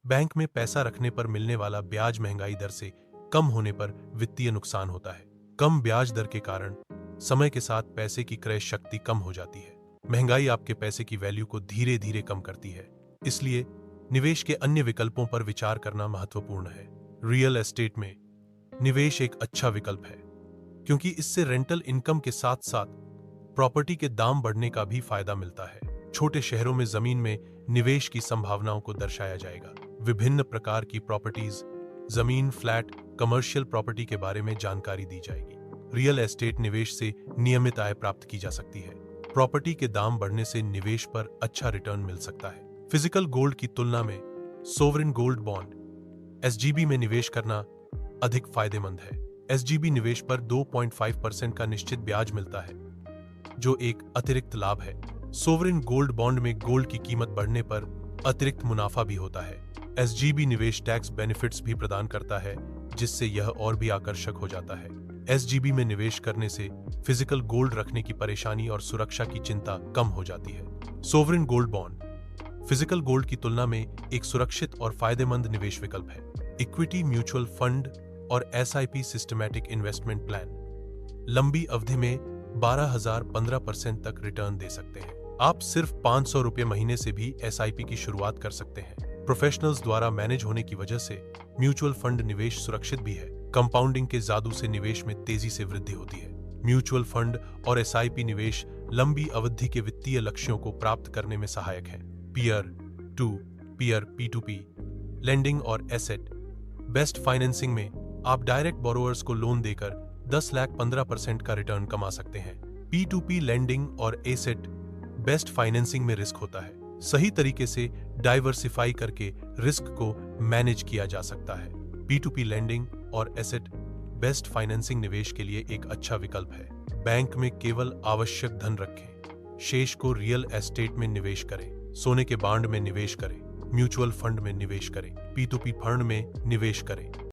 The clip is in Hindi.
बैंक में पैसा रखने पर मिलने वाला ब्याज महंगाई दर से कम होने पर वित्तीय नुकसान होता है। कम ब्याज दर के कारण समय के साथ पैसे की क्रय शक्ति कम हो जाती है। महंगाई आपके पैसे की वैल्यू को धीरे धीरे कम करती है। इसलिए निवेश के अन्य विकल्पों पर विचार करना महत्वपूर्ण है। रियल एस्टेट में निवेश एक अच्छा विकल्प है क्योंकि इससे रेंटल इनकम के साथ साथ प्रॉपर्टी के दाम बढ़ने का भी फायदा मिलता है। छोटे शहरों में जमीन में निवेश की संभावनाओं को दर्शाया जाएगा। विभिन्न प्रकार की प्रॉपर्टीज, जमीन, फ्लैट, कमर्शियल प्रॉपर्टी के बारे में जानकारी दी जाएगी। रियल एस्टेट निवेश से नियमित आय प्राप्त की जा सकती है। प्रॉपर्टी के दाम बढ़ने से निवेश पर अच्छा रिटर्न मिल सकता है। फिजिकल गोल्ड की तुलना में सोवरिन गोल्ड बॉन्ड एसजीबी में निवेश करना अधिक फायदेमंद है। एसजीबी निवेश पर 2.5% का निश्चित ब्याज मिलता है, जो एक अतिरिक्त लाभ है। सोवरिन गोल्ड बॉन्ड में गोल्ड की कीमत बढ़ने पर अतिरिक्त मुनाफा भी होता है। एसजीबी निवेश टैक्स बेनिफिट्स भी प्रदान करता है, जिससे यह और भी आकर्षक हो जाता है। एसजीबी में निवेश करने से फिजिकल गोल्ड रखने की परेशानी और सुरक्षा की चिंता कम हो जाती है। Sovereign gold bond physical gold की तुलना में एक सुरक्षित और फायदेमंद निवेश विकल्प है। इक्विटी म्यूचुअल फंड और एसआईपी सिस्टमैटिक इन्वेस्टमेंट प्लान लंबी अवधि में 12,015% तक रिटर्न दे सकते हैं। आप सिर्फ 500 रुपये महीने से भी एसआईपी की शुरुआत कर सकते हैं। प्रोफेशनल्स द्वारा मैनेज होने की वजह से म्यूचुअल फंड निवेश सुरक्षित भी है। कंपाउंडिंग के जादू से निवेश में तेजी से वृद्धि होती है। म्यूचुअल फंड और एसआईपी निवेश लंबी अवधि के वित्तीय लक्ष्यों को प्राप्त करने में सहायक है। Peer to peer P2P lending और एसेट बेस्ट फाइनेंसिंग में आप डायरेक्ट बोरोअर्स को लोन देकर 10,15% का रिटर्न कमा सकते हैं। P2P लेंडिंग और एसेट बेस्ट फाइनेंसिंग में रिस्क होता है। सही तरीके से डाइवर्सिफाई करके रिस्क को मैनेज किया जा सकता है। P2P लेंडिंग और एसेट बेस्ट फाइनेंसिंग निवेश के लिए एक अच्छा विकल्प है। बैंक में केवल आवश्यक धन रखें, शेष को रियल एस्टेट में निवेश करें। सोने के बांड में निवेश करें, म्यूचुअल फंड में निवेश करें, P2P फंड में निवेश करें।